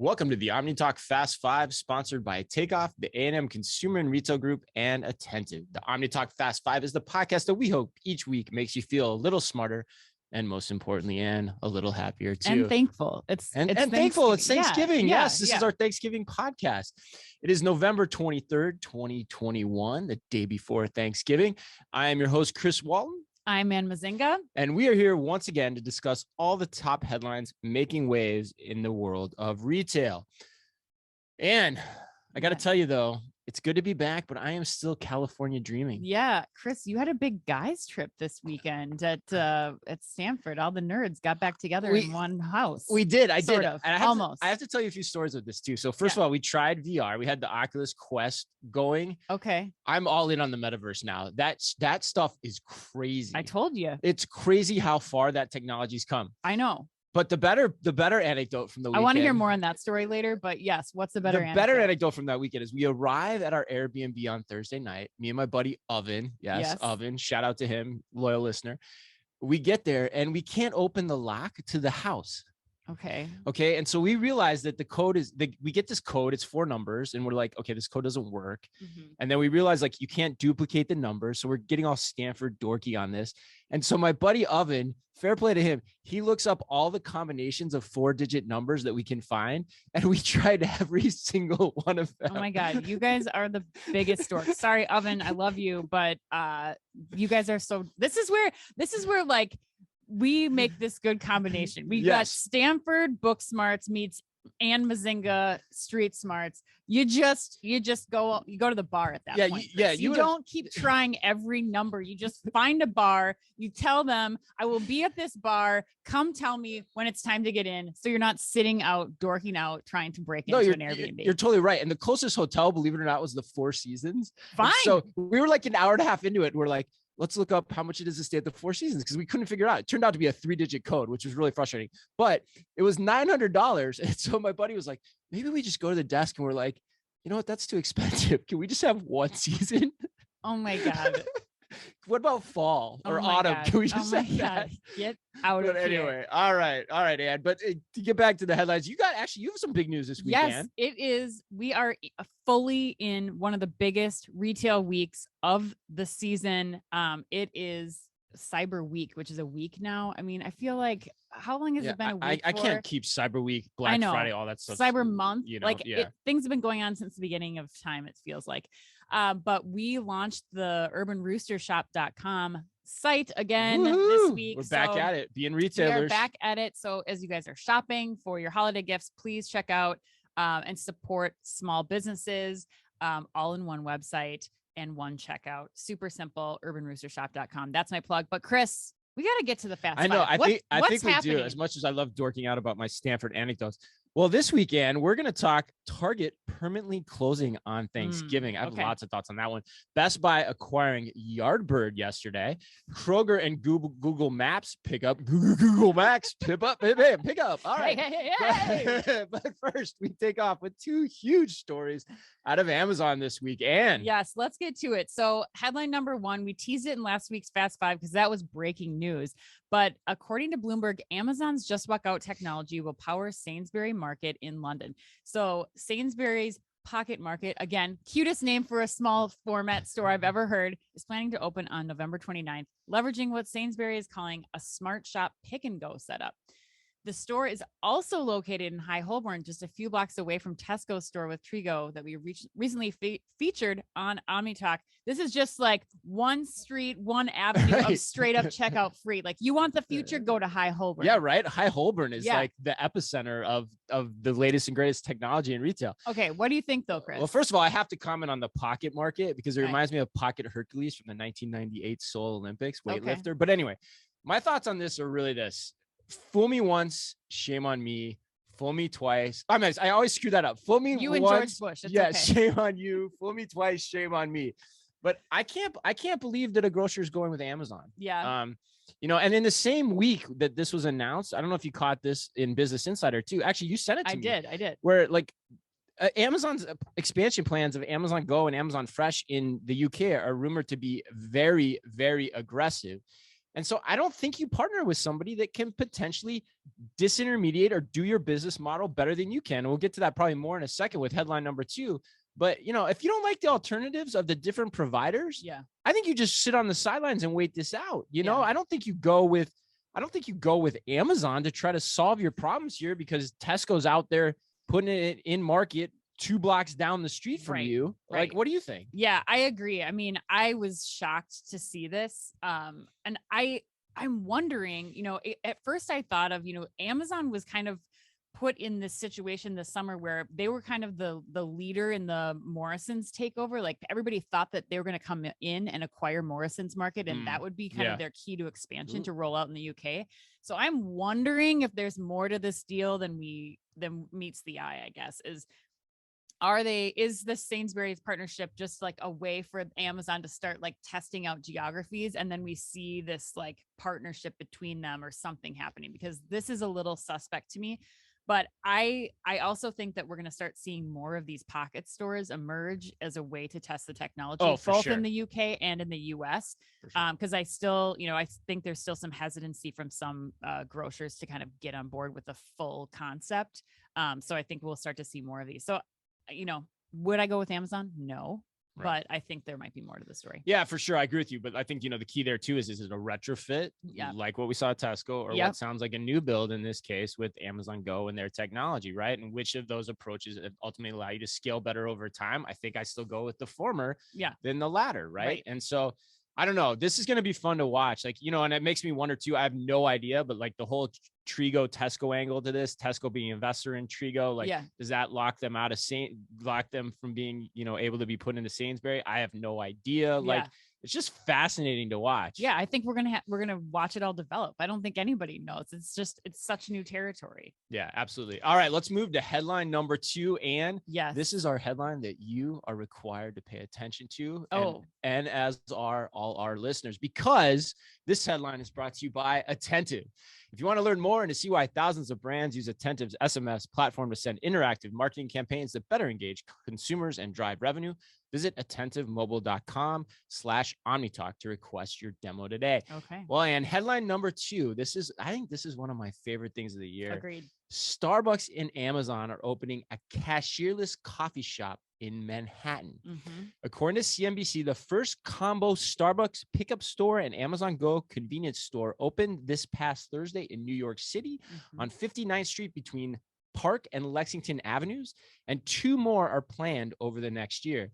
Welcome to the OmniTalk Fast Five, sponsored by Takeoff, the A&M Consumer and Retail Group, and Attentive. The OmniTalk Fast Five is the podcast that we hope each week makes you feel a little smarter, and most importantly, and a little happier too. And thankful. It's thankful. It's Thanksgiving. Yeah, yes, this is our Thanksgiving podcast. It is November 23rd, 2021, the day before Thanksgiving. I am your host, Chris Walton. I'm Ann Mazinga. And we are here once again to discuss all the top headlines making waves in the world of retail. And I got to tell you, though, it's good to be back, but I am still California dreaming. Yeah. Chris, you had a big guys trip this weekend at Stanford. All the nerds got back together in one house. We did. I sort did. of, And almost. I have to tell you a few stories of this too. So first of all, we tried VR. We had the Oculus Quest going. Okay. I'm all in on the metaverse now. That stuff is crazy. I told you. It's crazy how far that technology's come. I know. But the better anecdote from the weekend. I want to hear more on that story later, but yes, what's the better anecdote from that weekend is we arrive at our Airbnb on Thursday night, me and my buddy Oven. Yes. Oven, shout out to him, loyal listener. We get there and we can't open the lock to the house. Okay. And so we realized that the code is we get this code, it's 4 numbers, and we're like, okay, this code doesn't work. Mm-hmm. And then we realized like you can't duplicate the numbers. So we're getting all Stanford dorky on this. And so my buddy Oven, fair play to him, he looks up all the combinations of 4-digit numbers that we can find. And we tried every single one of them. Oh my God. You guys are the biggest dorks. Sorry, Oven. I love you. But you guys are this is where like, we make this good combination. We got Stanford book smarts meets Ann Mazinga street smarts. You go to the bar at that point. You don't keep trying every number. You just find a bar. You tell them, I will be at this bar. Come tell me when it's time to get in. So you're not sitting out, dorking out, trying to break into an Airbnb. You're totally right. And the closest hotel, believe it or not, was the Four Seasons. Fine. And so we were like an hour and a half into it. And we're like, let's look up how much it is to stay at the Four Seasons because we couldn't figure it out. It turned out to be a 3-digit code, which was really frustrating, but it was $900. And so my buddy was like, maybe we just go to the desk and we're like, you know what? That's too expensive. Can we just have one season? Oh my God. What about fall or autumn? God. Can we just have that? Get out of here. Anyway, all right, Ann. But to get back to the headlines, you have some big news this weekend. Yes, it is. We are fully in one of the biggest retail weeks of the season. It is Cyber Week, which is a week now. I mean, I feel like how long has it been a week? I can't keep Cyber Week, Black Friday, all that stuff. Cyber Month, things have been going on since the beginning of time. It feels like. But we launched the urbanroostershop.com site again this week. We're back at it, being retailers. We are back at it. So as you guys are shopping for your holiday gifts, please check out and support small businesses, all in one website and one checkout. Super simple, urbanroostershop.com. That's my plug. But Chris, we got to get to the fast. I know. Five. I think we do. As much as I love dorking out about my Stanford anecdotes. Well, this weekend, we're going to talk Target permanently closing on Thanksgiving. I have lots of thoughts on that one. Best Buy acquiring Yardbird yesterday. Kroger and Google Maps pick up. Google Maps pick up. All right. Hey. But first, we take off with 2 huge stories out of Amazon this weekend. Yes, let's get to it. So headline number 1, we teased it in last week's Fast Five because that was breaking news. But according to Bloomberg, Amazon's Just Walk Out technology will power Sainsbury Market in London. So Sainsbury's Pocket Market, again, cutest name for a small format store I've ever heard, is planning to open on November 29th, leveraging what Sainsbury is calling a smart shop pick and go setup. The store is also located in High Holborn, just a few blocks away from Tesco's store with Trigo that we recently featured on OmniTalk. This is just like one street, one avenue of straight up checkout free. Like you want the future, go to High Holborn. Yeah, right. High Holborn is like the epicenter of the latest and greatest technology in retail. Okay, what do you think though, Chris? Well, first of all, I have to comment on the Pocket Market because it reminds me of Pocket Hercules from the 1998 Seoul Olympics, weightlifter. Okay. But anyway, my thoughts on this are really this. Fool me once, shame on me. Fool me twice. I always screw that up. Fool me you once. You and George Bush. It's okay. Shame on you. Fool me twice, shame on me. But I can't believe that a grocer is going with Amazon. Yeah. And in the same week that this was announced, I don't know if you caught this in Business Insider too. Actually, you sent it to me. I did. Where like Amazon's expansion plans of Amazon Go and Amazon Fresh in the UK are rumored to be very, very aggressive. And so I don't think you partner with somebody that can potentially disintermediate or do your business model better than you can. And we'll get to that probably more in a second with headline number 2. But, if you don't like the alternatives of the different providers, I think you just sit on the sidelines and wait this out. I don't think you go with Amazon to try to solve your problems here, because Tesco's out there putting it in market 2 blocks down the street from you. Like, what do you think? Yeah, I agree. I mean, I was shocked to see this. And I'm wondering, at first I thought of, Amazon was kind of put in this situation this summer where they were kind of the leader in the Morrison's takeover. Like, everybody thought that they were going to come in and acquire Morrison's market, and that would be kind of their key to expansion to roll out in the UK. So I'm wondering if there's more to this deal than meets the eye, I guess. Is the Sainsburys partnership just like a way for Amazon to start like testing out geographies, and then we see this like partnership between them or something happening? Because this is a little suspect to me. But I also think that we're going to start seeing more of these pocket stores emerge as a way to test the technology, both in the UK and in the US. Because I still, I think there's still some hesitancy from some grocers to kind of get on board with the full concept. So I think we'll start to see more of these. So, would I go with Amazon? No. But I think there might be more to the story. Yeah, for sure. I agree with you. But I think, the key there too is it a retrofit like what we saw at Tesco, or what sounds like a new build in this case with Amazon Go and their technology, right? And which of those approaches ultimately allow you to scale better over time? I think I still go with the former than the latter, right? And so I don't know. This is going to be fun to watch. Like, and it makes me wonder too. I have no idea, but like the whole Trigo Tesco angle to this, Tesco being an investor in Trigo, like, does that lock them from being, able to be put into Sainsbury? I have no idea. Like, it's just fascinating to watch. Yeah, I think we're gonna watch it all develop. I don't think anybody knows. It's such new territory. Yeah, absolutely. All right, let's move to headline number 2. And this is our headline that you are required to pay attention to. And as are all our listeners, because this headline is brought to you by Attentive. If you want to learn more and to see why thousands of brands use Attentive's SMS platform to send interactive marketing campaigns that better engage consumers and drive revenue, visit attentivemobile.com/OmniTalk to request your demo today. Okay. Well, and headline number 2, I think this is one of my favorite things of the year. Agreed. Starbucks and Amazon are opening a cashierless coffee shop in Manhattan. According to CNBC, the first combo Starbucks pickup store and Amazon Go convenience store opened this past Thursday in New York City on 59th Street between Park and Lexington Avenues, and 2 more are planned over the next year.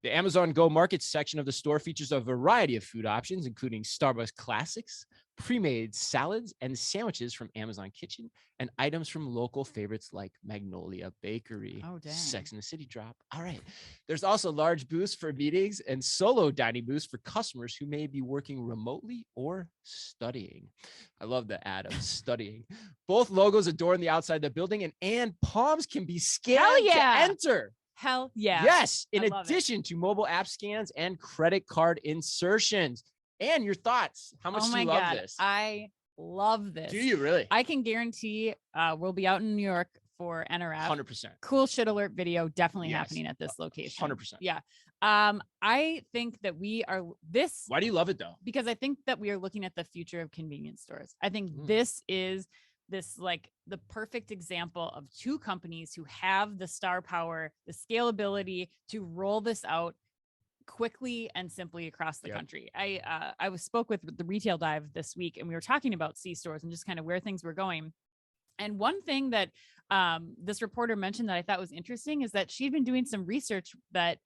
The Amazon Go Market section of the store features a variety of food options, including Starbucks classics, pre-made salads and sandwiches from Amazon Kitchen, and items from local favorites like Magnolia Bakery. Oh, dang. Sex and the City drop. All right. There's also large booths for meetings and solo dining booths for customers who may be working remotely or studying. I love the ad of studying. Both logos adorn the outside of the building, and palms can be scanned to enter. Hell yeah. Yes. In addition to mobile app scans and credit card insertions. And your thoughts. How much do you love this? I love this. Do you really? I can guarantee we'll be out in New York for NRF. 100%. Cool shit alert video definitely happening at this location. 100%. Yeah. I think that we are this. Why do you love it though? Because I think that we are looking at the future of convenience stores. I think this is like the perfect example of 2 companies who have the star power, the scalability to roll this out quickly and simply across the country. I spoke with the Retail Dive this week, and we were talking about C-stores and just kind of where things were going. And one thing that this reporter mentioned that I thought was interesting is that she'd been doing some research that,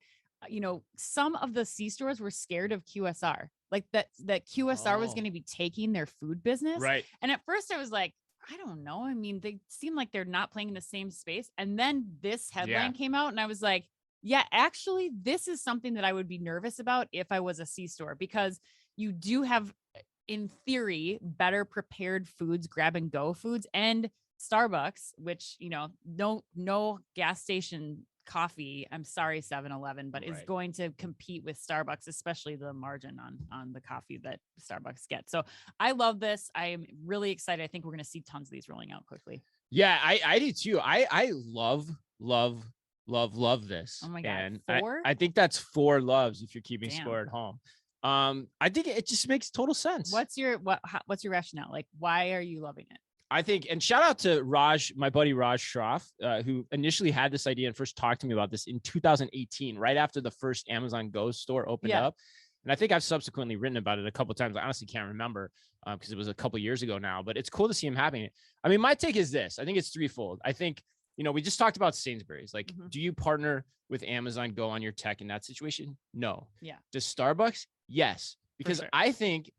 some of the C-stores were scared of QSR, like that QSR was going to be taking their food business. Right. And at first I was like, I don't know. I mean, they seem like they're not playing in the same space. And then this headline came out, and I was like, yeah, actually, this is something that I would be nervous about if I was a C-store, because you do have, in theory, better prepared foods, grab and go foods, and Starbucks, which, no gas station coffee. I'm sorry, 7-Eleven, but is going to compete with Starbucks, especially the margin on the coffee that Starbucks gets. So I love this. I am really excited. I think we're going to see tons of these rolling out quickly. Yeah, I do too. I love this. Oh my God. And 4? I think that's 4 loves if you're keeping score at home. I think it just makes total sense. What's your rationale? Like, why are you loving it? I think, and shout out to Raj, my buddy Raj Shroff, who initially had this idea and first talked to me about this in 2018, right after the first Amazon Go store opened up. And I think I've subsequently written about it a couple of times. I honestly can't remember because it was a couple of years ago now, but it's cool to see him having it. I mean, my take is this. I think it's threefold. I think, we just talked about Sainsburys. Like, do you partner with Amazon Go on your tech in that situation? No. Yeah. Does Starbucks? Yes. Because I think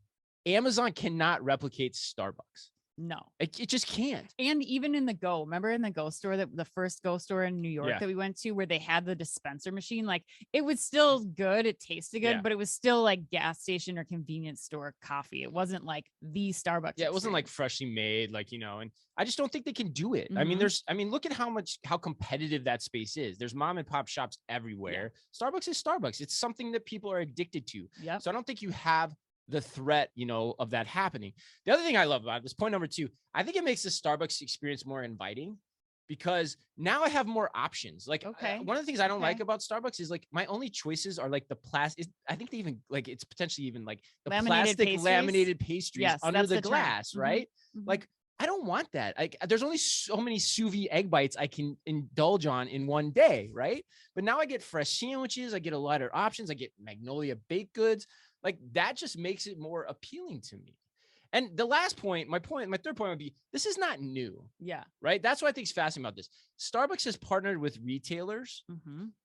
Amazon cannot replicate Starbucks. No, it just can't. And even in the Go, remember in the Go store, the first Go store in New York that we went to, where they had the dispenser machine, like it was still good. It tasted good, but it was still like gas station or convenience store coffee. It wasn't like the Starbucks. Yeah, it wasn't like freshly made, like, and I just don't think they can do it. I mean, look at how competitive that space is. There's mom and pop shops everywhere. Yeah. Starbucks is Starbucks. It's something that people are addicted to. Yeah. So I don't think you have the threat, of that happening. The other thing I love about it, this point number 2, I think it makes the Starbucks experience more inviting because now I have more options. Like one of the things I don't like about Starbucks is like my only choices are like the plastic. I think they even like it's potentially even like the laminated pastries under the glass, right? Mm-hmm. Like I don't want that. Like there's only so many sous vide egg bites I can indulge on in one day, right? But now I get fresh sandwiches, I get a lot of options, I get Magnolia baked goods. Like that just makes it more appealing to me. And the last point, my third point would be, this is not new. Yeah. Right. That's what I think is fascinating about this. Starbucks has partnered with retailers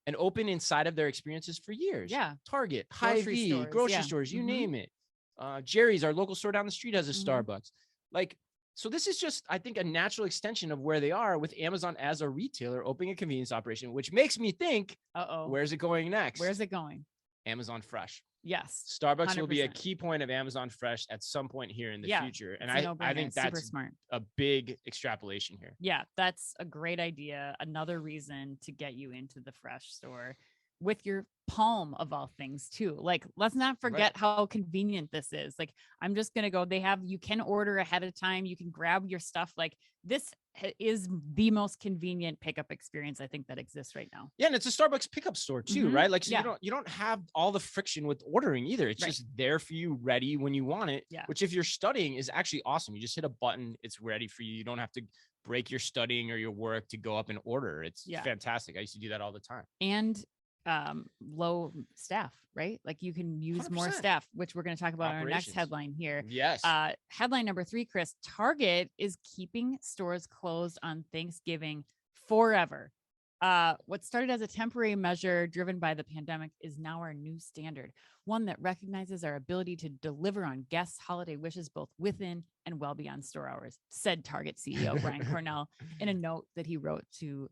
and open inside of their experiences for years. Yeah. Target, Hy-Vee, grocery stores, you name it. Jerry's, our local store down the street, has a Starbucks. Like, so this is just, I think, a natural extension of where they are with Amazon as a retailer opening a convenience operation, which makes me think, where's it going next? Where's it going? Amazon Fresh. Yes. Starbucks 100%. Will be a key point of Amazon Fresh at some point here in the future. And I think that's smart. A big extrapolation here. Yeah, that's a great idea. Another reason to get you into the Fresh store with your palm of all things too. Like, let's not forget how convenient this is. Like, I'm just going to go, you can order ahead of time. You can grab your stuff. Like this is the most convenient pickup experience I think that exists right now. Yeah. And it's a Starbucks pickup store too, right? Like, so you don't have all the friction with ordering either. It's just there for you, ready when you want it, which if you're studying is actually awesome. You just hit a button. It's ready for you. You don't have to break your studying or your work to go up and order. It's fantastic. I used to do that all the time. And low staff, right? Like you can use 100%. More staff, which we're going to talk about in our next headline here. Yes. Headline number 3, Chris, Target is keeping stores closed on Thanksgiving forever. What started as a temporary measure driven by the pandemic is now our new standard, one that recognizes our ability to deliver on guests' holiday wishes both within and well beyond store hours, said Target CEO Brian Cornell in a note that he wrote to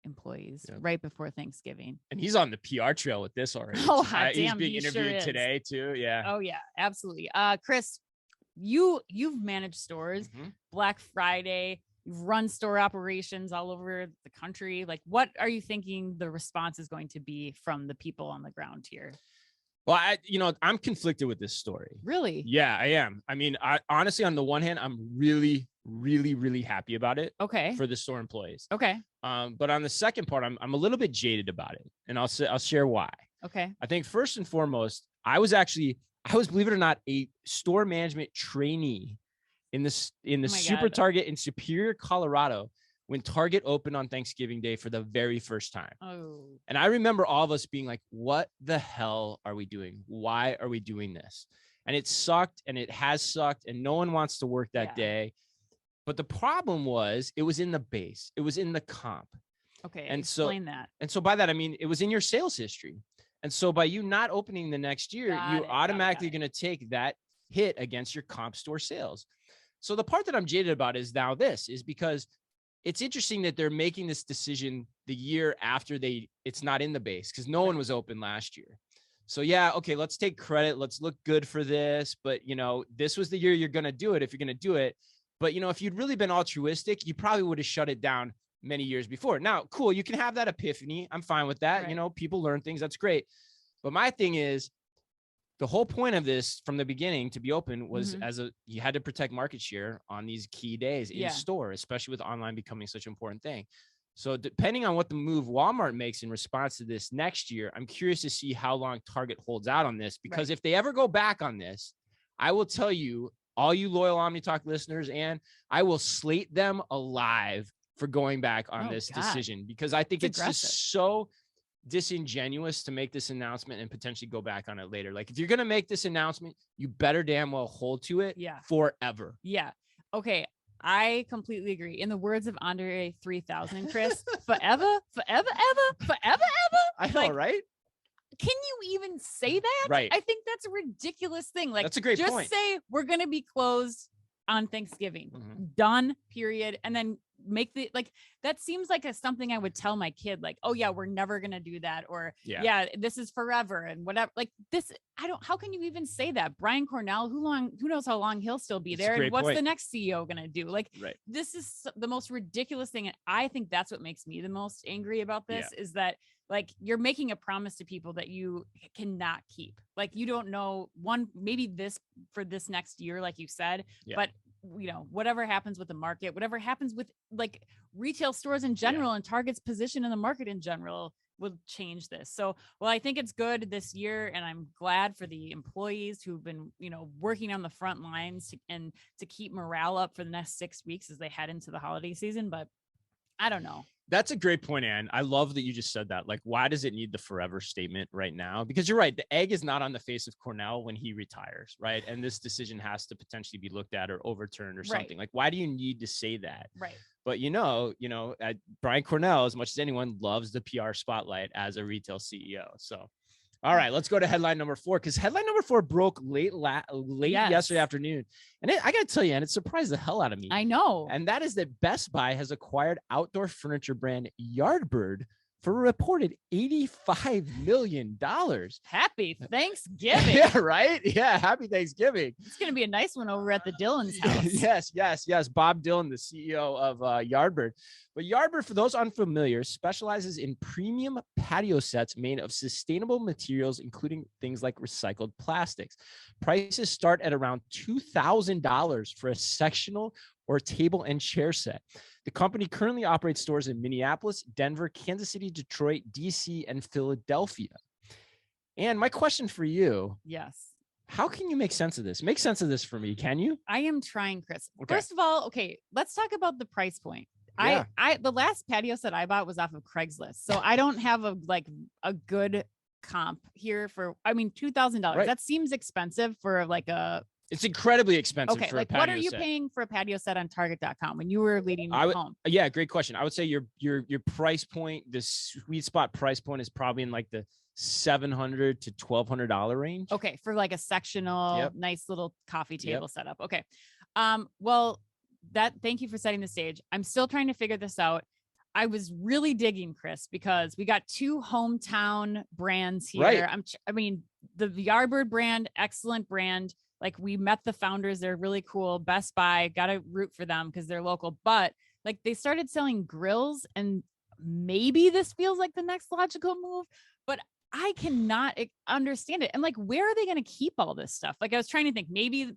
employees right before Thanksgiving. And he's on the PR trail with this already. Oh, damn, he's being interviewed today too. Yeah. Oh yeah, absolutely. Chris, you've managed stores, Black Friday, you've run store operations all over the country. Like, what are you thinking the response is going to be from the people on the ground here? Well, I'm conflicted with this story. Really? Yeah, I am. I mean, honestly, on the one hand, I'm really, really, really happy about it. Okay. For the store employees. Okay. But on the second part, I'm a little bit jaded about it, and I'll share why. Okay. I think first and foremost, I was believe it or not, a store management trainee in the Super Target in Superior, Colorado, when Target opened on Thanksgiving Day for the very first time. Oh. And I remember all of us being like, what the hell are we doing? Why are we doing this? And it sucked, and it has sucked, and no one wants to work that day. But the problem was it was in the base. It was in the comp. Okay, and explain that. And so by that, I mean, it was in your sales history. And so by you not opening the next year, you're automatically going to take that hit against your comp store sales. So the part that I'm jaded about is now this is because it's interesting that they're making this decision the year after it's not in the base because no one was open last year. So yeah, okay, let's take credit. Let's look good for this. But this was the year you're going to do it if you're going to do it. But if you'd really been altruistic, you probably would have shut it down many years before. Now, cool, you can have that epiphany. I'm fine with that. Right. People learn things. That's great. But my thing is, the whole point of this from the beginning to be open was you had to protect market share on these key days in store, especially with online becoming such an important thing. So depending on what the move Walmart makes in response to this next year, I'm curious to see how long Target holds out on this, because if they ever go back on this, I will tell you, all you loyal OmniTalk listeners, and I will slate them alive for going back on this decision, because I think it's just so disingenuous to make this announcement and potentially go back on it later. Like, if you're going to make this announcement, you better damn well hold to it forever. Yeah. Okay. I completely agree. In the words of Andre 3000, Chris, forever, forever, ever, forever, ever. I know, right? Can you even say that? Right. I think that's a ridiculous thing. Like, that's a great point. Just say we're going to be closed on Thanksgiving. Done, period. And then make the, like, that seems like something I would tell my kid, like, oh yeah, we're never going to do that. Or yeah, this is forever and whatever. Like this, how can you even say that? Brian Cornell, who knows how long he'll still be there? And what's the next CEO going to do? Like, this is the most ridiculous thing. And I think that's what makes me the most angry about this is that, like, you're making a promise to people that you cannot keep. Like, you don't know, maybe this for this next year, like you said, but you know, whatever happens with the market, whatever happens with like retail stores in general and Target's position in the market in general will change this. So, well, I think it's good this year, and I'm glad for the employees who've been, you know, working on the front lines to keep morale up for the next 6 weeks as they head into the holiday season. But I don't know. That's a great point, Ann. I love that you just said that. Like, why does it need the forever statement right now? Because you're right. The egg is not on the face of Cornell when he retires, right? And this decision has to potentially be looked at or overturned or something. Like, why do you need to say that? Right. But, you know, Brian Cornell, as much as anyone, loves the PR spotlight as a retail CEO. So, all right, let's go to headline number 4, because headline number 4 broke late yesterday afternoon. And I got to tell you, and it surprised the hell out of me. I know. And that is that Best Buy has acquired outdoor furniture brand Yardbird for a reported $85 million. Happy Thanksgiving. Yeah, right? Yeah, happy Thanksgiving. It's going to be a nice one over at the Dillon's house. Yes. Bob Dillon, the CEO of Yardbird. But Yardbird, for those unfamiliar, specializes in premium patio sets made of sustainable materials, including things like recycled plastics. Prices start at around $2,000 for a sectional or table and chair set. The company currently operates stores in Minneapolis, Denver, Kansas City, Detroit, DC, and Philadelphia. And my question for you. Yes. How can you make sense of this? Make sense of this for me, can you? I am trying, Chris. Okay. First of all, let's talk about the price point. Yeah. The last patio set I bought was off of Craigslist. So I don't have a good comp here for, $2,000. Right. That seems expensive for it's incredibly expensive for a patio set. What are you paying for a patio set on Target.com when you were leading home? Yeah, great question. I would say your price point, the sweet spot price point, is probably in like the $700 to $1,200 range. Okay, for like a sectional, nice little coffee table setup. Okay. Thank you for setting the stage. I'm still trying to figure this out. I was really digging, Chris, because we got 2 hometown brands here. Right. The Yardbird brand, excellent brand. Like, we met the founders. They're really cool. Best Buy, got to root for them because they're local. But like, they started selling grills, and maybe this feels like the next logical move, but I cannot understand it. And like, where are they going to keep all this stuff? Like, I was trying to think, maybe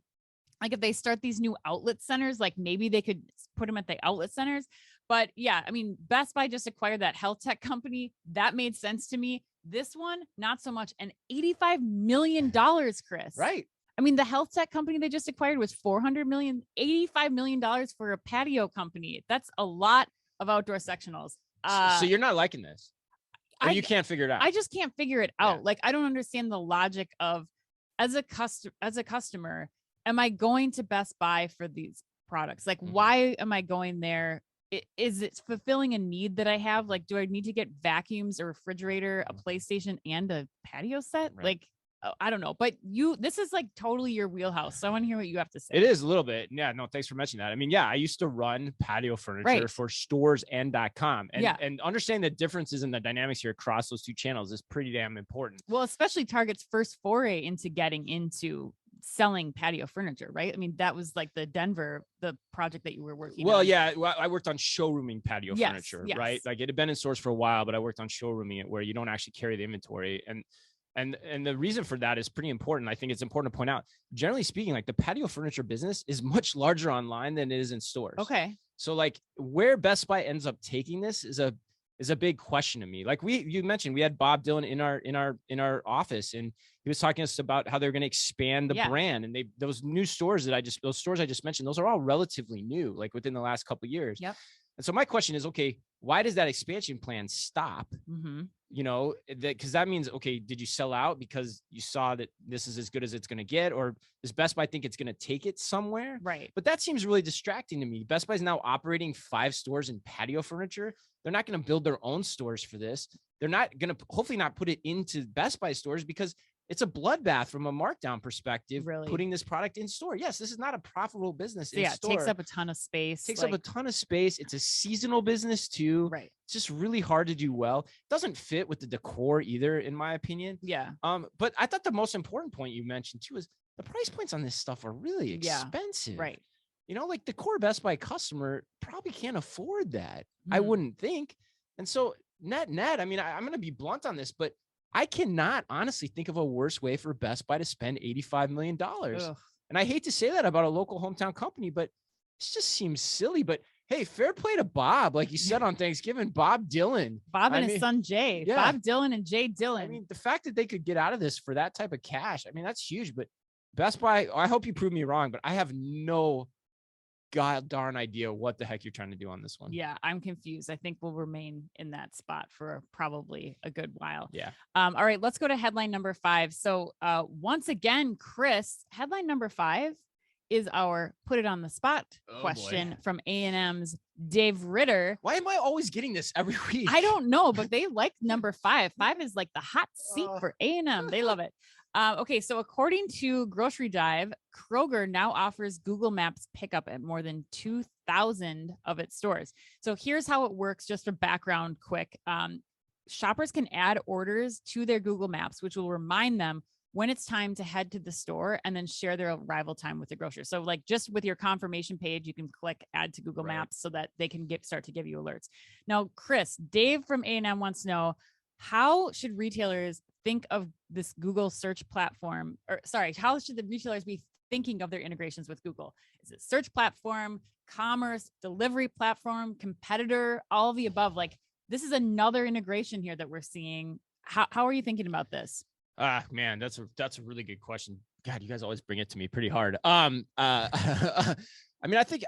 like if they start these new outlet centers, like maybe they could put them at the outlet centers. But yeah, Best Buy just acquired that HealthTech company. That made sense to me. This one, not so much. And $85 million, Chris. Right. The HealthTech company they just acquired was $400 million, $85 million for a patio company. That's a lot of outdoor sectionals. So you're not liking this? Or you can't figure it out? I just can't figure it out. Like, I don't understand the logic of, as a customer, am I going to Best Buy for these products? Like, why am I going there? Is it fulfilling a need that I have? Like, do I need to get vacuums, a refrigerator, a PlayStation, and a patio set? Right. Like, I don't know, but this is like totally your wheelhouse. So I want to hear what you have to say. It is a little bit. Yeah, no, thanks for mentioning that. I used to run patio furniture for stores and .com, and understanding the differences in the dynamics here across those 2 channels is pretty damn important. Well, especially Target's first foray into getting into selling patio furniture, right? That was like the project that you were working on. Well, I worked on showrooming patio furniture, right? Like, it had been in stores for a while, but I worked on showrooming it where you don't actually carry the inventory. And And the reason for that is pretty important. I think it's important to point out, generally speaking, like the patio furniture business is much larger online than it is in stores. Okay. So like where Best Buy ends up taking this is a big question to me. Like you mentioned, we had Bob Dylan in our office, and he was talking to us about how they're going to expand the brand. And those stores I just mentioned, those are all relatively new, like within the last couple of years. Yep. And so my question is, okay, why does that expansion plan stop? Mm-hmm. You know, because that means, okay, did you sell out because you saw that this is as good as it's going to get, or does Best Buy think it's going to take it somewhere? Right. But that seems really distracting to me. Best Buy is now operating 5 stores in patio furniture. They're not going to build their own stores for this. They're not going to hopefully not put it into Best Buy stores because it's a bloodbath from a markdown perspective, really? Putting this product in store. Yes, this is not a profitable business. So, it takes up a ton of space. Takes up a ton of space. It's a seasonal business too. Right. It's just really hard to do well. It doesn't fit with the decor either, in my opinion. Yeah. But I thought the most important point you mentioned too is the price points on this stuff are really expensive. Right. You know, like the core Best Buy customer probably can't afford that. I Mm-hmm. wouldn't think. And so net, I mean, I'm going to be blunt on this, but I cannot honestly think of a worse way for Best Buy to spend $85 million. Ugh. And I hate to say that about a local hometown company, but it just seems silly. But hey, fair play to Bob. Like you said on Thanksgiving, Bob Dylan. Bob and his son, Jay. Yeah. Bob Dylan and Jay Dylan. I mean, the fact that they could get out of this for that type of cash, I mean, that's huge. But Best Buy, I hope you prove me wrong, but I have no god darn idea what the heck you're trying to do on this one. Yeah, I'm confused. I think we'll remain in that spot for probably a good while. Yeah. All right, let's go to headline number 5. So once again, Chris, headline number 5 is our put it on the spot question from A&M's Dave Ritter. Why am I always getting this every week? I don't know, but they like number 5. 5 is like the hot seat for A&M. They love it. Okay, so according to Grocery Dive, Kroger now offers Google Maps pickup at more than 2,000 of its stores. So here's how it works, just for background quick. Shoppers can add orders to their Google Maps, which will remind them when it's time to head to the store and then share their arrival time with the grocer. So like just with your confirmation page, you can click add to Google Maps so that they can start to give you alerts. Now, Chris, Dave from A&M wants to know, how should retailers think of this Google search platform? Or sorry, how should the retailers be thinking of their integrations with Google? Is it search platform, commerce, delivery platform, competitor, all of the above? Like this is another integration here that we're seeing. How are you thinking about this? Man, that's a really good question. God, you guys always bring it to me pretty hard. I mean, I think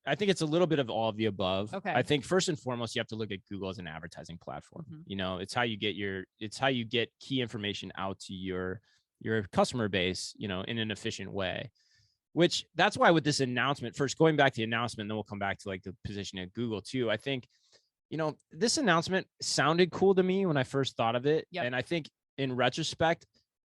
it's a little bit of all of the above. Okay. I think first and foremost, you have to look at Google as an advertising platform. Mm-hmm. You know, it's how you get key information out to your customer base, you know, in an efficient way. Which that's why with this announcement, first going back to the announcement, then we'll come back to like the position at Google too. I think, you know, this announcement sounded cool to me when I first thought of it. Yep. And I think in retrospect,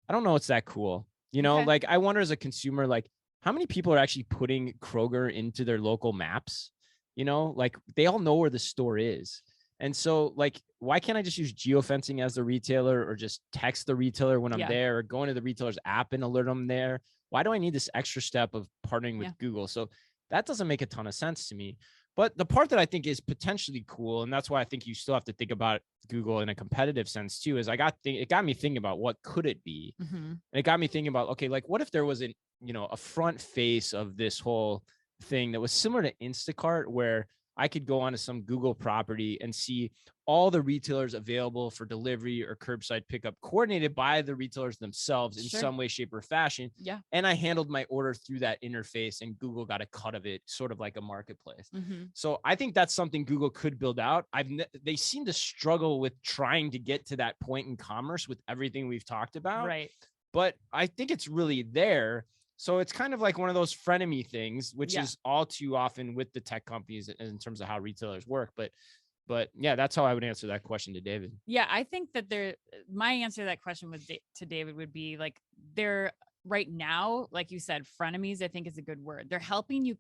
I don't know it's that cool. You know, like I wonder as a consumer, like, how many people are actually putting Kroger into their local maps? You know, like they all know where the store is. And so like, why can't I just use geofencing as the retailer or just text the retailer when I'm there or go into the retailer's app and alert them there? Why do I need this extra step of partnering with Google? So that doesn't make a ton of sense to me. But the part that I think is potentially cool, and that's why I think you still have to think about Google in a competitive sense too, is it got me thinking about what could it be? Mm-hmm. And it got me thinking about, okay, like what if there was a front face of this whole thing that was similar to Instacart, where I could go onto some Google property and see all the retailers available for delivery or curbside pickup coordinated by the retailers themselves in some way, shape, or fashion. Yeah. And I handled my order through that interface and Google got a cut of it, sort of like a marketplace. Mm-hmm. So I think that's something Google could build out. They seem to struggle with trying to get to that point in commerce with everything we've talked about. Right. But I think it's really there. So it's kind of like one of those frenemy things, which is all too often with the tech companies in terms of how retailers work. But yeah, that's how I would answer that question to David. Yeah, I think that my answer to that question to David would be like, they're right now, like you said, frenemies, I think is a good word. They're helping you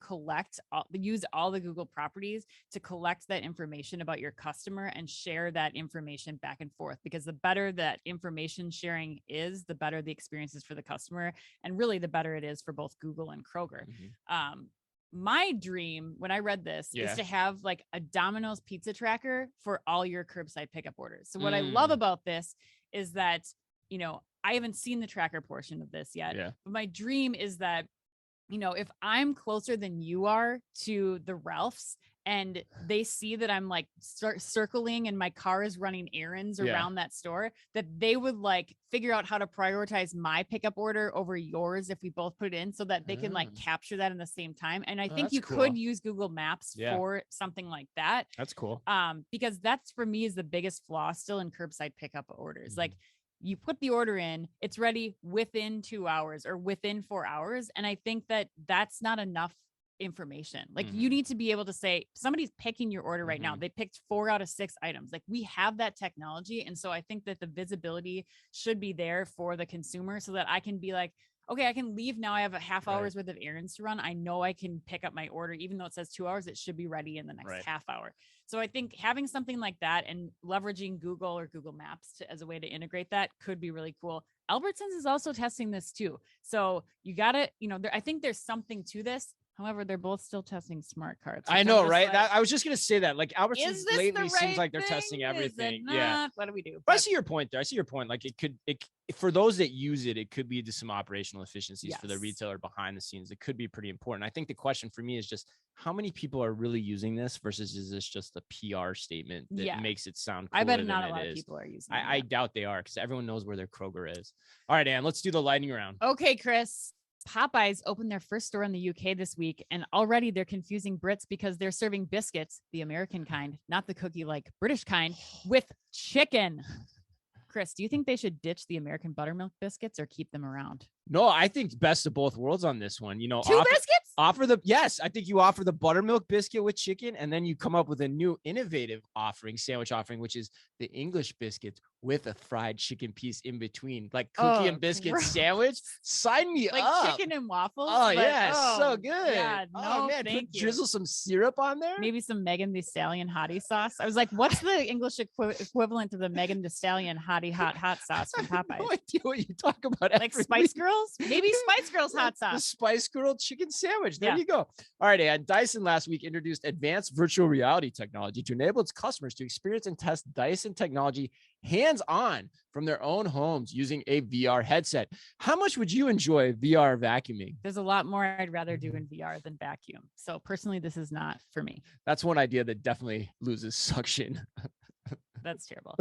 use all the Google properties to collect that information about your customer and share that information back and forth, because the better that information sharing is, the better the experience is for the customer. And really the better it is for both Google and Kroger. Mm-hmm. My dream when I read this is to have like a Domino's pizza tracker for all your curbside pickup orders. So what I love about this is that, I haven't seen the tracker portion of this yet, Yeah. but my dream is that, if I'm closer than you are to the Ralphs and they see that I'm like circling and my car is running errands around that store, that they would like figure out how to prioritize my pickup order over yours if we both put it in, so that they can like capture that in the same time. And I think you could use Google Maps for something like that. That's cool. Because that's for me is the biggest flaw still in curbside pickup orders. Like, you put the order in, it's ready within 2 hours or within 4 hours. And I think that that's not enough information. Like, you need to be able to say, somebody's picking your order right now. They picked 4 out of 6 items. Like, we have that technology. And so I think that the visibility should be there for the consumer so that I can be like, okay, I can leave now. I have a half hour's worth of errands to run. I know I can pick up my order. Even though it says 2 hours, it should be ready in the next half hour. So I think having something like that and leveraging Google or Google Maps as a way to integrate that could be really cool. Albertsons is also testing this too. So you got to, I think there's something to this. However, they're both still testing smart cards. I know, right? Like, I was just going to say that. Like, Albertsons lately seems like they're thing? testing everything. Yeah. What do we do? But I see your point there. Like, for those that use it, it could lead to some operational efficiencies for the retailer behind the scenes. It could be pretty important. I think the question for me is just how many people are really using this versus is this just a PR statement that makes it sound cooler? I bet not a lot of people are using it. I doubt they are, because everyone knows where their Kroger is. All right, Ann, let's do the lightning round. Okay, Chris. Popeyes opened their first store in the UK this week, and already they're confusing Brits because they're serving biscuits, the American kind, not the cookie-like British kind, with chicken. Chris, do you think they should ditch the American buttermilk biscuits or keep them around? No, I think best of both worlds on this one. Two biscuits? Yes, I think you offer the buttermilk biscuit with chicken, and then you come up with a new innovative sandwich offering, which is the English biscuits with a fried chicken piece in between, like cookie and biscuit sandwich. Sign me like up. Like chicken and waffles? Oh, yeah, so good. Yeah, Drizzle some syrup on there. Maybe some Megan Thee Stallion hottie sauce. I was like, what's the English equivalent of the Megan Thee Stallion hot sauce from Popeyes? I have no idea what you talk about. Like Spice Girls? Maybe Spice Girls hot sauce. The Spice Girl chicken sandwich. There you go. All right, and Dyson last week introduced advanced virtual reality technology to enable its customers to experience and test Dyson technology hands-on from their own homes using a VR headset. How much would you enjoy VR vacuuming? There's a lot more I'd rather do in VR than vacuum. So personally, this is not for me. That's one idea that definitely loses suction. That's terrible.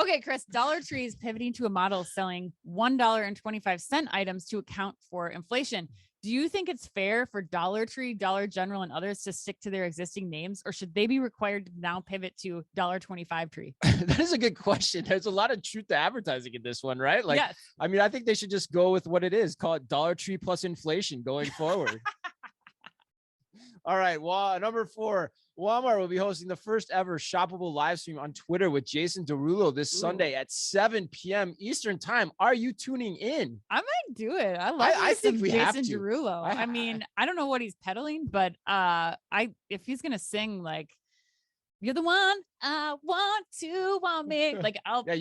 Okay, Chris, Dollar Tree is pivoting to a model selling $1.25 items to account for inflation. Do you think it's fair for Dollar Tree, Dollar General, and others to stick to their existing names, or should they be required to now pivot to $1.25 Tree? That is a good question. There's a lot of truth to advertising in this one, right? Like, yes. I mean, I think they should just go with what it is. Call it Dollar Tree plus inflation going forward. All right. Well, number 4, Walmart will be hosting the first ever shoppable live stream on Twitter with Jason Derulo this Sunday at 7 p.m. Eastern time. Are you tuning in? I might do it. I think we have to. Jason Derulo. I mean, I don't know what he's peddling, but if he's gonna sing like "You're the one I want me," like I'll be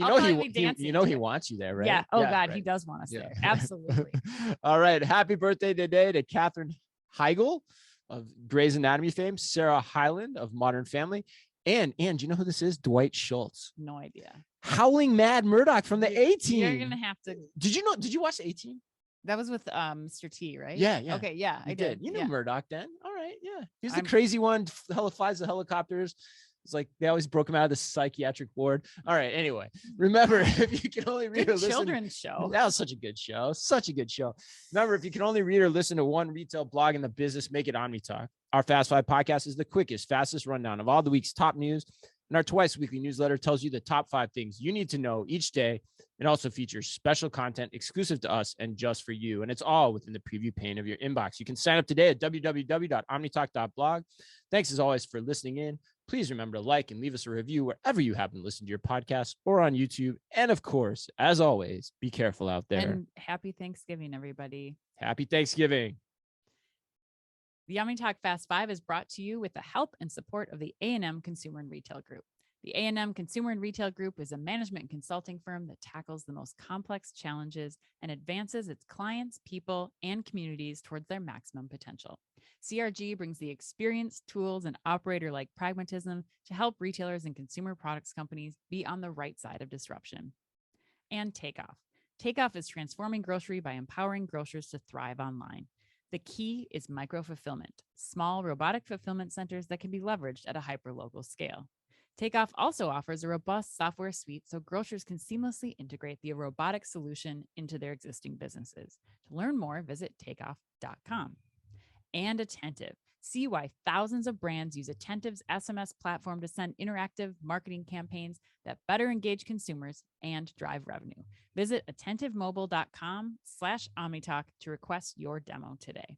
dancing. He wants you there, right? Yeah. Oh God, he does want us there. Absolutely. All right. Happy birthday today to Katherine Heigl of Grey's Anatomy fame, Sarah Hyland of Modern Family, and do you know who this is? Dwight Schultz. No idea. Howling Mad Murdock from the A-Team. You're gonna have to. Did you watch the A-Team? That was with Mr. T, right? Yeah. Okay, yeah, I did. You knew Murdock then. All right, yeah. He's the crazy one. Flies the helicopters. It's like they always broke him out of the psychiatric ward. All right. Anyway, remember, if you can only read or listen, children's show. That was such a good show. Such a good show. Remember, if you can only read or listen to one retail blog in the business, make it OmniTalk. Our Fast 5 podcast is the quickest, fastest rundown of all the week's top news. And our twice weekly newsletter tells you the top 5 things you need to know each day. It also features special content exclusive to us and just for you. And it's all within the preview pane of your inbox. You can sign up today at www.omnitalk.blog. Thanks as always for listening in. Please remember to like and leave us a review wherever you happen to listen to your podcast or on YouTube. And of course, as always, be careful out there. And happy Thanksgiving, everybody. Happy Thanksgiving. The OmniTalk Fast 5 is brought to you with the help and support of the A&M Consumer and Retail Group. The A&M Consumer and Retail Group is a management and consulting firm that tackles the most complex challenges and advances its clients, people, and communities towards their maximum potential. CRG brings the experience, tools, and operator-like pragmatism to help retailers and consumer products companies be on the right side of disruption. And Takeoff. Takeoff is transforming grocery by empowering grocers to thrive online. The key is micro-fulfillment, small robotic fulfillment centers that can be leveraged at a hyperlocal scale. Takeoff also offers a robust software suite so grocers can seamlessly integrate the robotic solution into their existing businesses. To learn more, visit takeoff.com. And Attentive. See why thousands of brands use Attentive's SMS platform to send interactive marketing campaigns that better engage consumers and drive revenue. Visit attentivemobile.com/OmniTalk to request your demo today.